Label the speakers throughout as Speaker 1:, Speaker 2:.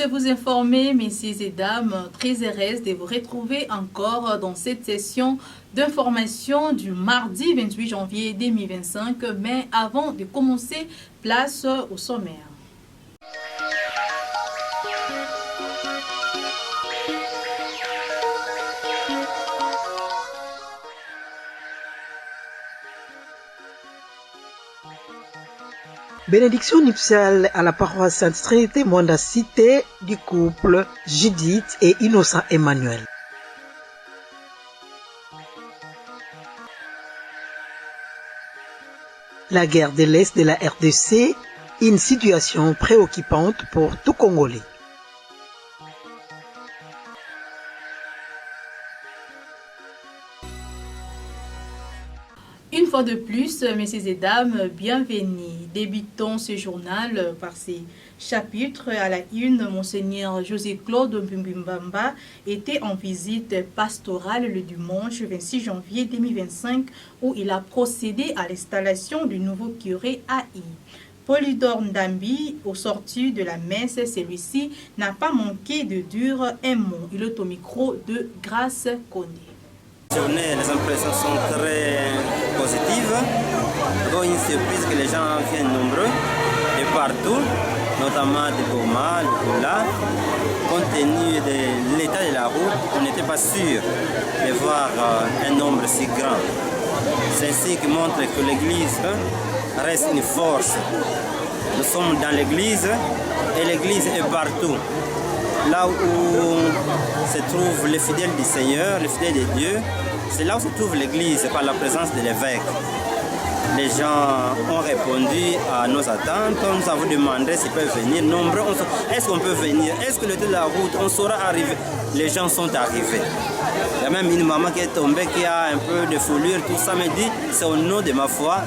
Speaker 1: de vous informer, messieurs et dames. Très heureuse de vous retrouver encore dans cette session d'information du mardi 28 janvier 2025. Mais avant de commencer, place au sommaire.
Speaker 2: Bénédiction nuptiale à la paroisse Sainte-Trinité Mwanda Cité du couple Judith et Innocent Emmanuel. La guerre de l'Est de la RDC, une situation préoccupante pour tout Congolais.
Speaker 1: Une fois de plus, messieurs et dames, bienvenue. Débutons ce journal par ces chapitres. À la une, Monseigneur José-Claude Mbimbamba était en visite pastorale le dimanche 26 janvier 2025 où il a procédé à l'installation du nouveau curé AI. Polydore Ndambi, au sortir de la messe, celui-ci n'a pas manqué de dire un mot. Il est au micro de Grâce Koné.
Speaker 3: Les impressions sont très positives. D'abord une surprise que les gens viennent nombreux de partout, notamment de Goma, de Gola. Compte tenu de l'état de la route, on n'était pas sûr de voir un nombre si grand. C'est ainsi qui montre que l'église reste une force. Nous sommes dans l'église et l'église est partout. Là où se trouvent les fidèles du Seigneur, les fidèles de Dieu, c'est là où se trouve l'église par la présence de l'évêque. Les gens ont répondu à nos attentes, nous avons demandé s'ils peuvent venir. Nombreux, est-ce qu'on peut venir? Est-ce que le temps de la route, on saura arriver? Les gens sont arrivés. Il y a même une maman qui est tombée, qui a un peu de foulure, tout ça me dit, c'est au nom de ma foi,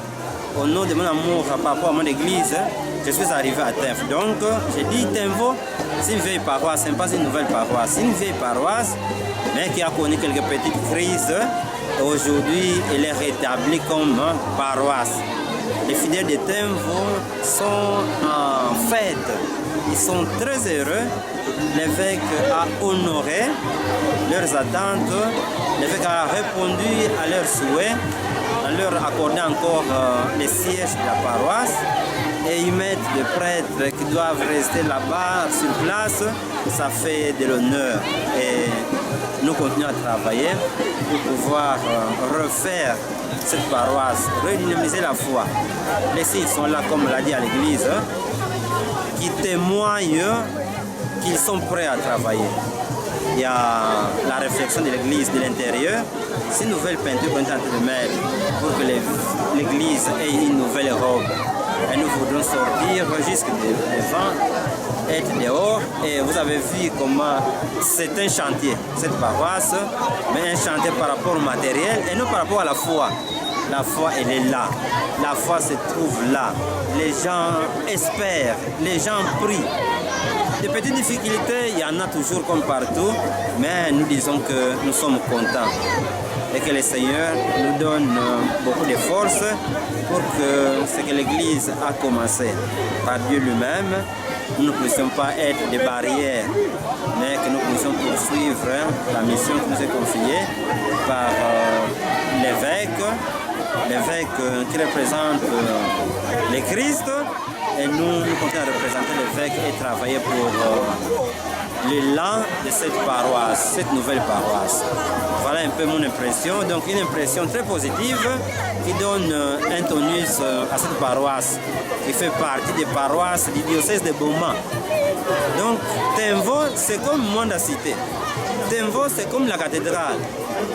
Speaker 3: au nom de mon amour par rapport à mon église, je suis arrivé à Tenf. Donc, j'ai dit, Tenvo, c'est une vieille paroisse, ce n'est pas une nouvelle paroisse. C'est une vieille paroisse, mais qui a connu quelques petites crises. Aujourd'hui, elle est rétablie comme paroisse. Les fidèles de Tenvo sont en fête. Ils sont très heureux. L'évêque a honoré leurs attentes. L'évêque a répondu à leurs souhaits, en leur accordant encore les sièges de la paroisse. Et ils mettent des prêtres qui doivent rester là-bas sur place. Ça fait de l'honneur. Et nous continuons à travailler pour pouvoir refaire cette paroisse, redynamiser la foi. Les signes sont là, comme l'a dit à l'église, qui témoignent qu'ils sont prêts à travailler. Il y a la réflexion de l'église de l'intérieur. C'est une nouvelle peinture qu'on est en train de mettre pour que l'église ait une nouvelle robe. Et nous voudrons sortir jusque devant, être dehors. Et vous avez vu comment c'est un chantier, cette paroisse, mais un chantier par rapport au matériel et non par rapport à la foi. La foi, elle est là. La foi se trouve là. Les gens espèrent, les gens prient. Des petites difficultés, il y en a toujours comme partout, mais nous disons que nous sommes contents et que le Seigneur nous donne beaucoup de force pour que ce que l'Église a commencé par Dieu lui-même, nous ne puissions pas être des barrières, mais que nous puissions poursuivre la mission qui nous est confiée par l'évêque qui représente le Christ. Et nous continuons à représenter l'évêque et travailler pour l'élan de cette paroisse, cette nouvelle paroisse. Voilà un peu mon impression. Donc une impression très positive qui donne un tonus à cette paroisse qui fait partie des paroisses du diocèse de Boma. Donc Tenvo, c'est comme Mwanda Cité. Tenvo, c'est comme la cathédrale.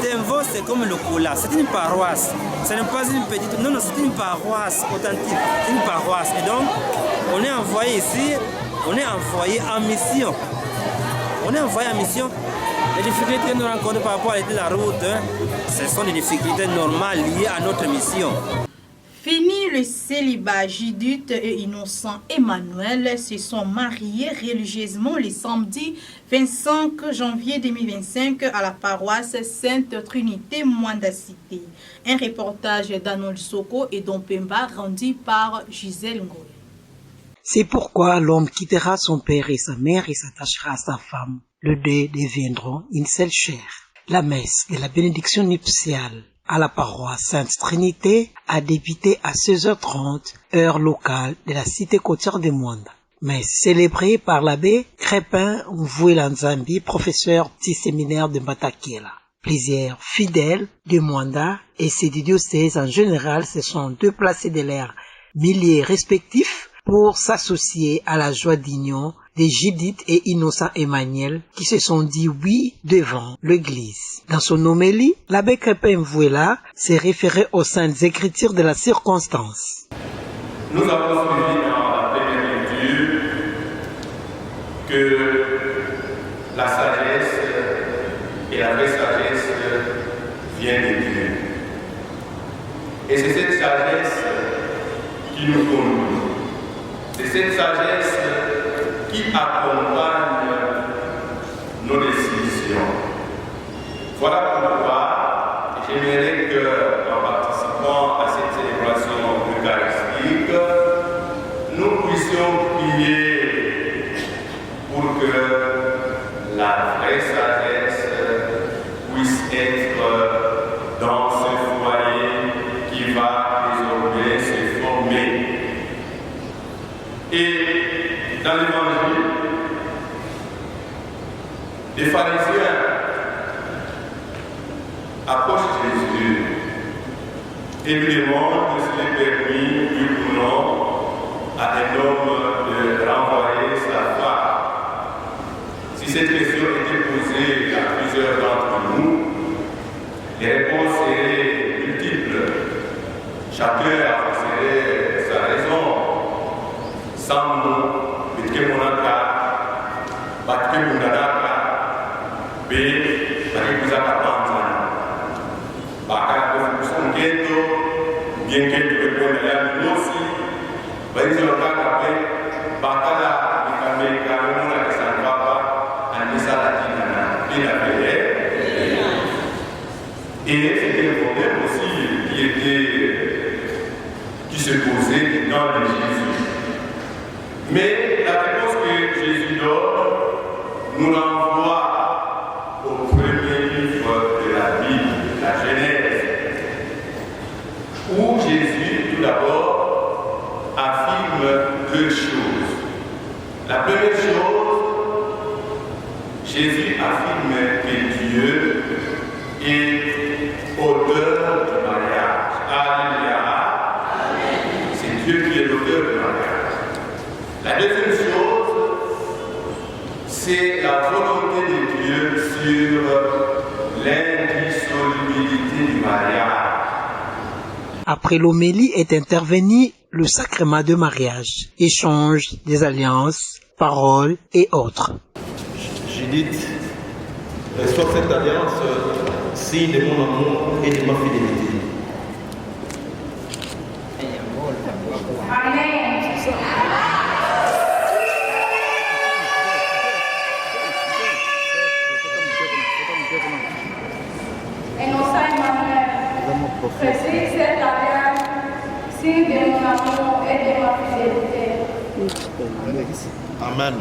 Speaker 3: Tenvo, c'est comme le Koula. C'est une paroisse. Ce n'est pas une petite... Non, c'est une paroisse authentique. C'est une paroisse. Et donc, on est envoyé ici, on est envoyé en mission. On est envoyé en mission. Les difficultés que nous rencontrons par rapport à la route, ce sont des difficultés normales liées à notre mission.
Speaker 1: Fini le célibat, Judith et Innocent Emmanuel se sont mariés religieusement le samedi 25 janvier 2025 à la paroisse Sainte Trinité Mwanda Cité. Un reportage d'Anol Soko et d'Ompemba rendu par Gisèle Ngoy.
Speaker 2: C'est pourquoi l'homme quittera son père et sa mère et s'attachera à sa femme. Les deux deviendront une seule chair. La messe de la bénédiction nuptiale à la paroisse Sainte Trinité a débuté à 16h30, heure locale de la cité côtière de Mwanda. Messe célébrée par l'abbé Crépin Mvouela Nzambi, professeur du séminaire de Matakela. Plusieurs fidèles de Mwanda et ses diocèses en général se sont déplacés de leurs milliers respectifs pour s'associer à la joie d'union de Judith et Innocent Emmanuel qui se sont dit oui devant l'Église. Dans son homélie, l'abbé Crépin Mvouela s'est référé aux saintes écritures de la circonstance.
Speaker 4: Nous avons suivi dans la première lecture que la sagesse et la vraie sagesse viennent de Dieu. Et c'est cette sagesse qui nous conduit. C'est cette sagesse qui accompagne nos décisions. Voilà pourquoi j'aimerais qu'en participant à cette célébration eucharistique, nous puissions prier pour que la vraie sagesse puisse être dans ce foyer qui va désormais se former. Et dans l'évangile, les pharisiens approchent Jésus et lui demandent s'il est permis, oui ou non, à un homme de renvoyer sa femme. Si cette question était posée à plusieurs d'entre nous, les réponses seraient multiples. Chacun avancerait sa raison. Sans nous, Bitke Monaka, Batke Mundanaka, B, Marikuzaka Panzana. Baka Kofukusan Gento, bien que tu peux prendre la aussi, Barizoraka B, Bakala, Mikame, Kamona, Sandapa, Anissa Latina, Pina et c'était le problème aussi qui se posait dans le Jésus. Mais la réponse que Jésus donne nous renvoie au premier livre de la Bible, la Genèse, où Jésus, tout d'abord, affirme deux choses. La première chose, Jésus affirme que Dieu est auteur du mariage. Alléluia. C'est Dieu qui est l'auteur du mariage. La deuxième chose, c'est la volonté de Dieu sur l'indissolubilité du mariage.
Speaker 2: Après l'homélie est intervenu le sacrement de mariage, échange des alliances, paroles et autres.
Speaker 5: Judith, reçois cette alliance, signe de mon amour et de ma fidélité.
Speaker 6: Amen. Précise cette alliance, signe de mon amour et de ma fidélité.
Speaker 5: Amen.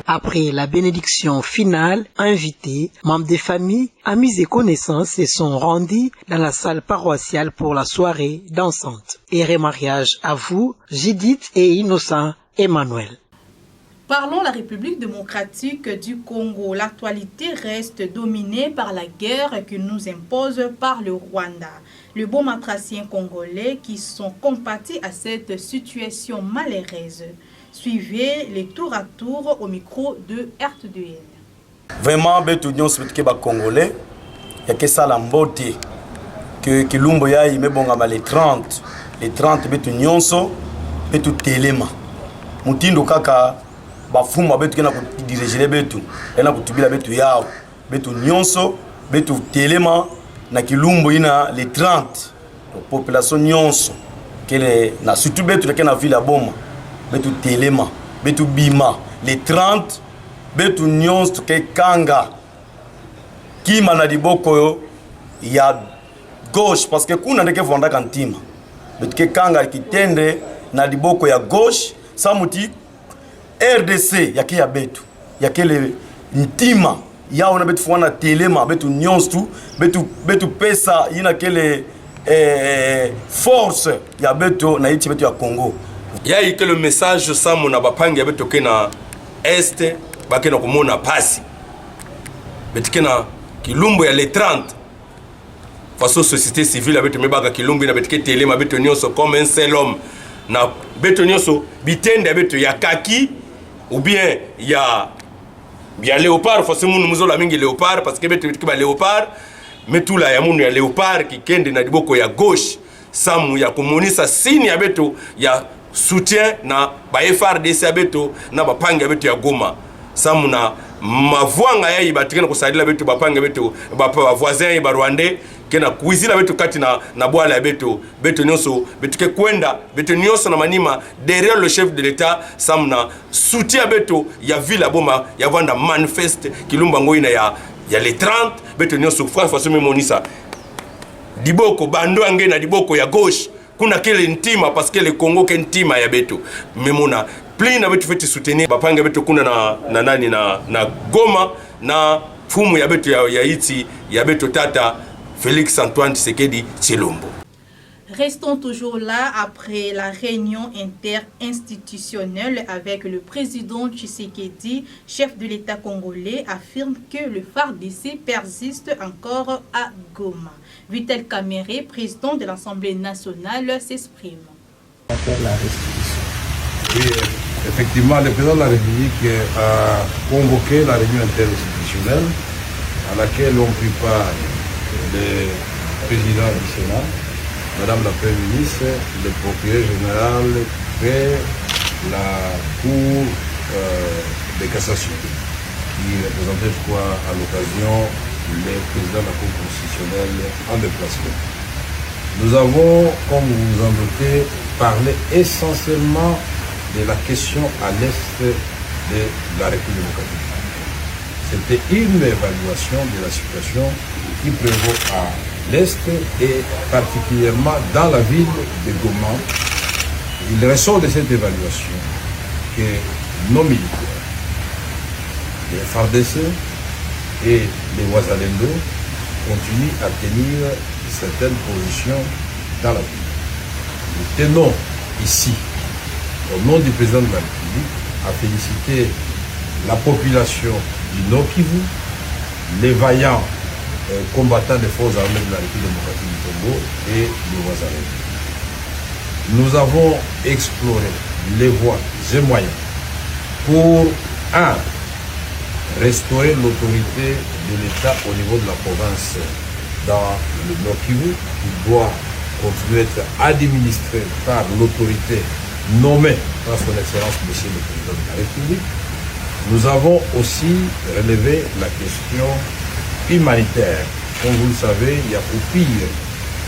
Speaker 2: Après la bénédiction finale, invités, membres des familles, amis et connaissances se sont rendus dans la salle paroissiale pour la soirée dansante. Et mariage à vous, Judith et Innocent Emmanuel.
Speaker 1: Parlons de la République démocratique du Congo. L'actualité reste dominée par la guerre que nous impose par le Rwanda. Les bons matraciens congolais qui sont compatis à cette situation malheureuse. Suivez les tour à tour au micro de RTDN.
Speaker 7: Vraiment, les Congolais, il y a que ça la beauté. Que Lumbo ya y met les 30 betu nyonso betu telema. Mutindo kaka bafuma betu kena kudirigere betu ena kutubila betu yao betu nyonso betu telema na Kilumbo ina les 30 population nyonso kele na surtout betu na ville ya Boma betu telema betu bima les 30 betu nyonso ke kanga kima na diboko yo ya gauche parce que kuna ndeke vonda kantima betu ke kanga kitende na diboko ya gauche samuti RDC yake ya betu yake le ntima ya ona betu fwana telema betu nyonstu betu pesa yina kele force ya betu na iti betu ya Congo
Speaker 8: ya ike le message samu na bapangi ya betu kena este bakena kumona pasi betu kena kilumbu ya le 30 façon société civile avec mebaka kilumbu na betu telema betu nyonso comme un seul homme na betu nyonso bitende betu ya kaki ou bien ya léopard forcément nous muzola mingi léopard parce que betu ba léopard mais tout là ya munu ya léopard qui kende na diboko ya gauche samu ya komonisa sini ya betu ya soutien na ba FRDC ya betu na ba panga betu ya Goma samu na mavwanga ya ibatikana kusadila betu ba panga betu ba voisin ya Rwandais kena kuizila betu kati na bwala ya betu nyonso betu ke kwenda betu nyonso na manima derrière le chef de l'état samna soutien betu ya ville boma ya vanda manifeste kilumba ngoina ya les 30 betu nyonso France façon monisa diboko bando ange na diboko ya gauche kuna kile ntima parce que le Congo ke ntima ya betu memona plein na betu feti soutenir bapanga betu kuna na nani na Goma na fumu ya betu ya iti ya betu tata Félix Antoine Tshisekedi Tshilombo.
Speaker 1: Restons toujours là après la réunion interinstitutionnelle avec le président Tshisekedi, chef de l'État congolais, affirme que le FARDC persiste encore à Goma. Vital Kamerhe, président de l'Assemblée nationale, s'exprime.
Speaker 9: La restitution. Oui, effectivement, le président de la République a convoqué la réunion interinstitutionnelle à laquelle ont pris part le président du Sénat, Madame la Première ministre, le procureur général et la Cour de cassation, qui représentait, je crois, à l'occasion le président de la Cour constitutionnelle en déplacement. Nous avons, comme vous vous en doutez, parlé essentiellement de la question à l'est de la République démocratique. C'était une évaluation de la situation qui prévaut à l'est et particulièrement dans la ville de Goma. Il ressort de cette évaluation que nos militaires, les FARDC et les Ouazalendo continuent à tenir certaines positions dans la ville. Nous tenons ici, au nom du président de la République, à féliciter la population du Nord Kivu, les vaillants combattants des forces armées de la République démocratique du Congo et les Ouazalendo. Nous avons exploré les voies et moyens pour, restaurer l'autorité de l'État au niveau de la province dans le Nord Kivu, qui doit continuer à être administré par l'autorité nommée par son Excellence Monsieur le Président de la République. Nous avons aussi relevé la question humanitaire. Comme vous le savez, il y a coupure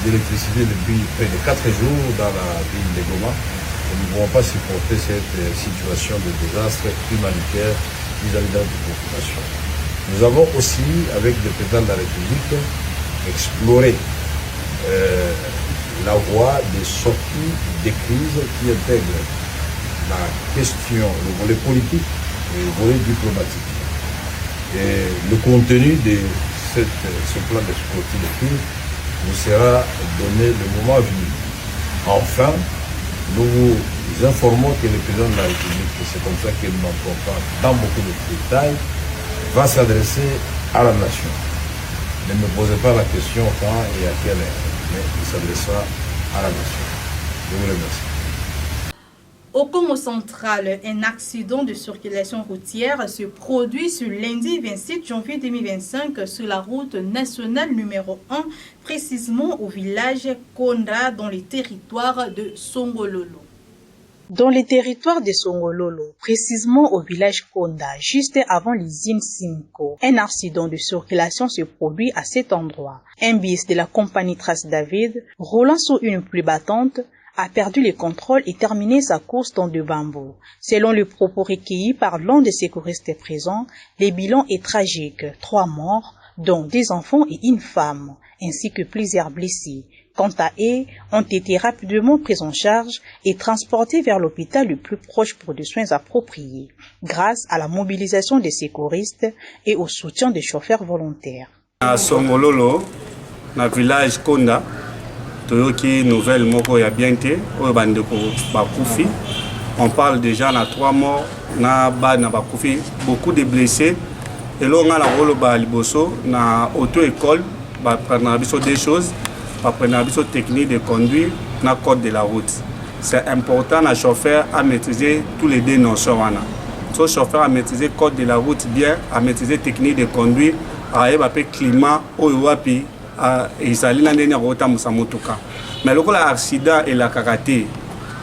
Speaker 9: d'électricité depuis près de 4 jours dans la ville de Goma. Nous ne pouvons pas supporter cette situation de désastre humanitaire vis-à-vis de notre population. Nous avons aussi, avec le président de la République, exploré la voie des sorties des crises qui intègrent la question, le volet politique et le volet diplomatique. Et le contenu de ce plan de sortie de crise vous sera donné le moment venu. Enfin, nous vous informons que le président de la République, c'est comme ça que nous n'entrons pas dans beaucoup de détails, va s'adresser à la nation. Ne me posez pas la question quand et à quelle heure, mais il s'adressera à la nation. Je vous remercie.
Speaker 1: Au Congo central, un accident de circulation routière se produit ce lundi 27 janvier 2025 sur la route nationale numéro 1, précisément au village Konda dans les territoires de Songololo.
Speaker 10: Dans les territoires de Songololo, précisément au village Konda, juste avant l'usine Simco, un accident de circulation se produit à cet endroit. Un bus de la compagnie Trace David, roulant sur une pluie battante, a perdu le contrôle et terminé sa course dans de bambous. Selon le propos recueilli par l'un des secouristes présents, le bilan est tragique. 3 morts, dont 2 enfants et une femme, ainsi que plusieurs blessés. Quant à eux, ont été rapidement pris en charge et transportés vers l'hôpital le plus proche pour des soins appropriés, grâce à la mobilisation des secouristes et au soutien des chauffeurs volontaires.
Speaker 11: À Songololo, dans le village Konda, Toyoki nouvelle moko ya bienté, on parle déjà de 3 morts, beaucoup de blessés. Et là, on a la rôle dans l'auto-école, on apprend des choses, on apprend des techniques de conduire dans le code de la route. C'est important le chauffeur à maîtriser tous les deux notions. Le chauffeur à maîtriser le code de la route bien, à maîtriser les techniques de conduire, à le climat, et ça allait dans le motuka. Mais le accident et la karaté,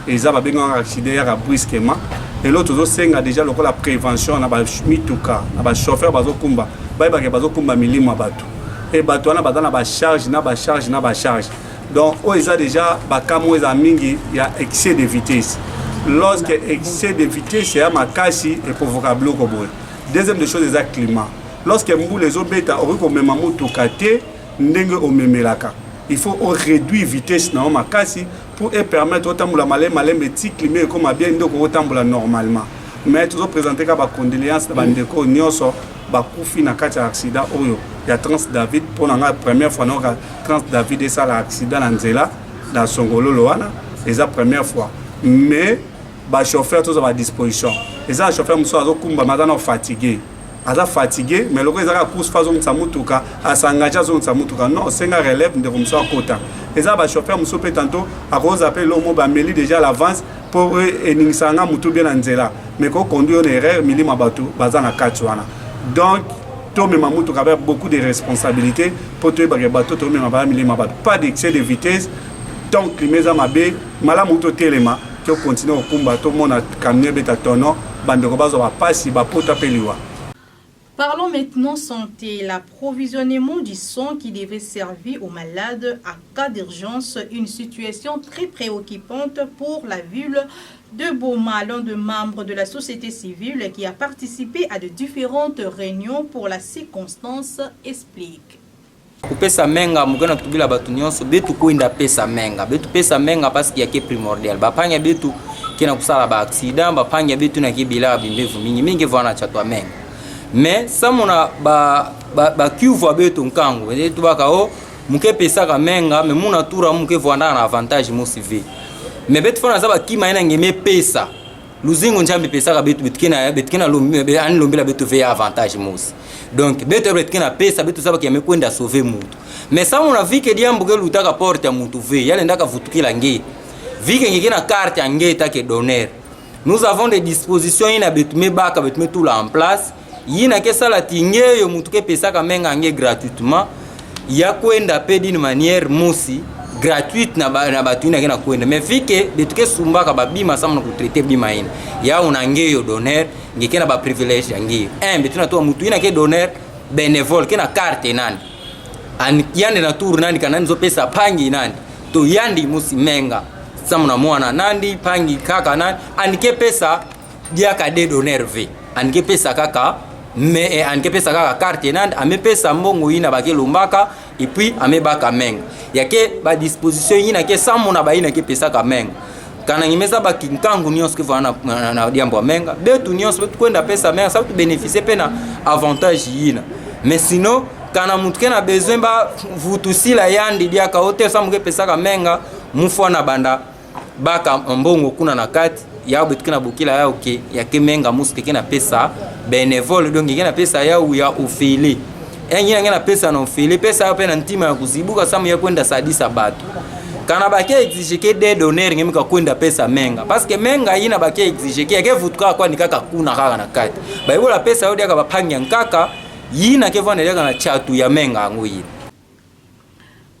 Speaker 11: ils ont un accident brusquement. Et l'autre, c'est déjà la prévention, le chauffeur bazokumba, bazokumba milima batu. Et batu na charge. Donc, ils ont déjà il y a excès de vitesse. Lorsque excès de vitesse, il y a makasi et provocable. Deuxième des choses, c'est le climat. Lorsque les obéta il faut réduire la vitesse dans la vitesse pour permettre de faire climat comme bien normalement. Mais toujours présenter des condoléances à des gens qui ont fait un accident. Il y a Trans David pour la première fois Trans David et l'accident dans Songololo. C'est la première fois. Mais les chauffeurs sont à disposition. Les chauffeurs sont fatigués. Aza fatigué, mais le réseau pousse façon de samutuka, à s'engager sur samutuka. Non, c'est un relève de comme ça quota. Les chauffeurs nous sont tantôt à cause appel l'homme bameli déjà à l'avance pour eningsanga mutu bien anzela. Mais quand conduire une erreur, mili mabatu bazana kachwana. Donc tout même mutuka avec beaucoup de responsabilités pour tout le bateau tout même mili mabatu. Pas d'excès de vitesse. Donc les maisons mabé, malamuto telema qui continue au combat tout le monde a camion beta tono, bande robazo va passer ba pota peliwa.
Speaker 1: Parlons maintenant santé. L'approvisionnement du sang qui devait servir aux malades à cas d'urgence, une situation très préoccupante pour la ville de Boma. L'un des membres de la société civile qui a participé à de différentes réunions pour la circonstance explique.
Speaker 12: Kupesa menga mugana kutubila batu nyonso betu kuinda pesa menga parce qu'il y a que primordial bapanya betu kena kusala ba accident bapanya betu na kibila bimbevu mingi vana chatwa menga. Mais ça mona ba kiuva beto nkango et tu baka o muke pesa ka menga mais muna tura muke vanda na avantage musive mais beto fona za ba kima ina ngeme pesa luzingo njambi pesa ka betkena lombe an lombela beto ve avantage mus donc beto betkena pesa beto za ba kime kwenda sauver mutu mais ça mona vike diambo ke lutaka porte ya mutu ve yale ndaka vutukila nge vike ngekena carte ya nge take donner. Nous avons des dispositions ina beto me baka beto me tout là en place. Yina ke sala tingeyo mutuke pesa ka menga nge gratuitement ya kwenda pe d'une manière musi gratuite na batu ina kena kwenda mais fike betuke sumbaka babima samna ku traiter bima ina ya unangeyo donner ngekena ba privilege yangi betuna to mutu ina ke donner bénévole kena carte nani an yande na tour nani kanani zo pesa pangi nani to yandi musi menga samna mwana nandi pangi kaka nani anike pesa dia ka de donner v anike pesa kaka mais anike pesa kaka carte nandi ame pesa mbongo ina bake lumbaka et puis ame baka menga yake ba disposition ina ke samona ba ina ke pesa ka menga kana ngimeza ba kinkangu nyonso ke vana na diambo menga betu nyonso betu kwenda pesa menga ça tu bénéficier pena avantage ina mais sinon kana mutuke na besoin ba vutusi la yandi dia ka hotel samuke pesa ka menga mufwa na banda baka mbongo kuna na kati ya betu na bukila ya okay ya ke menga muske ke na pesa bénévole donc ke na pesa ya u ya ofili engina na pesa na ofili pesa ya pena ntima ya kuzibuka samu ya kwenda sadisa batu kana bake exige ke de donner ngimika kwenda pesa menga parce que menga ina bake exige ke vutuka kwa nikaka kuna kaka na kati baibola pesa yodi aka bapanga nkaka yina ke vana na chatu ya menga ngui.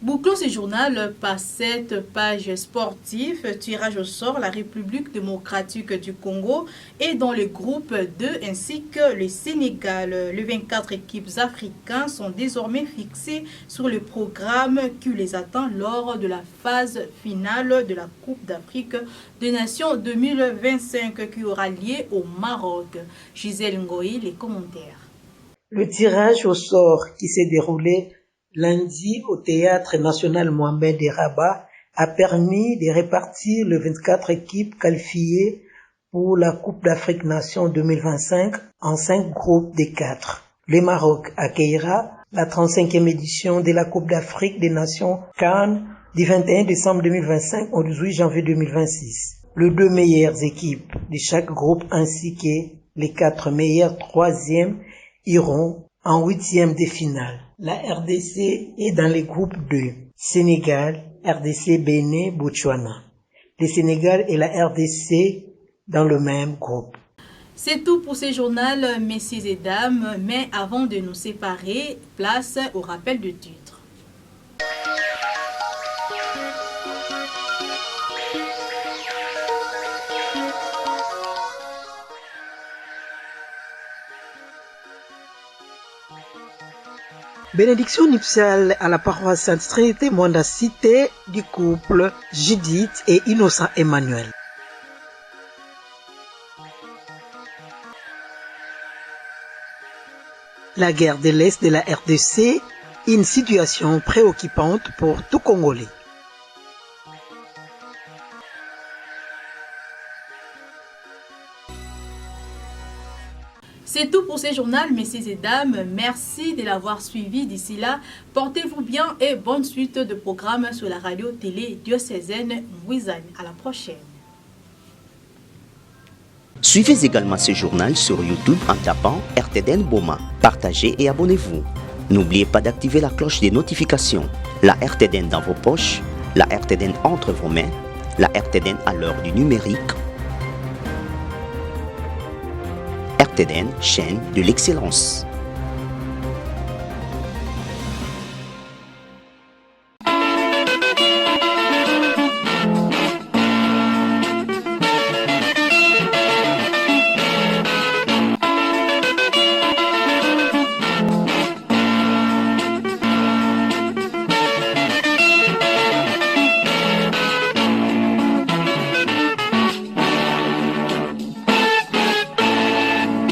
Speaker 1: Bouclons ce journal par cette page sportive. Tirage au sort, la République démocratique du Congo est dans le groupe 2 ainsi que le Sénégal. Les 24 équipes africaines sont désormais fixées sur le programme qui les attend lors de la phase finale de la Coupe d'Afrique des Nations 2025 qui aura lieu au Maroc. Gisèle Ngoï, les commentaires.
Speaker 2: Le tirage au sort qui s'est déroulé lundi au Théâtre National Mohamed de Rabat a permis de répartir les 24 équipes qualifiées pour la Coupe d'Afrique Nations 2025 en 5 groupes de 4. Le Maroc accueillera la 35e édition de la Coupe d'Afrique des Nations CAN du 21 décembre 2025 au 18 janvier 2026. Les 2 meilleures équipes de chaque groupe ainsi que les 4 meilleures 3e iront en 8e de finale. La RDC est dans le groupe 2. Sénégal, RDC, Bénin, Botswana. Le Sénégal et la RDC dans le même groupe.
Speaker 1: C'est tout pour ce journal, messieurs et dames, mais avant de nous séparer, place au rappel de titres.
Speaker 2: Bénédiction nuptiale à la paroisse Sainte-Trinité Mwanda Cité du couple Judith et Innocent Emmanuel. La guerre de l'Est de la RDC, une situation préoccupante pour tout Congolais.
Speaker 1: C'est tout pour ce journal, messieurs et dames. Merci de l'avoir suivi. D'ici là, portez-vous bien et bonne suite de programmes sur la radio-télé diocésaine Mouizane. À la prochaine.
Speaker 13: Suivez également ce journal sur YouTube en tapant RTDN Boma. Partagez et abonnez-vous. N'oubliez pas d'activer la cloche des notifications. La RTDN dans vos poches, la RTDN entre vos mains, la RTDN à l'heure du numérique. RTDN, chaîne de l'excellence.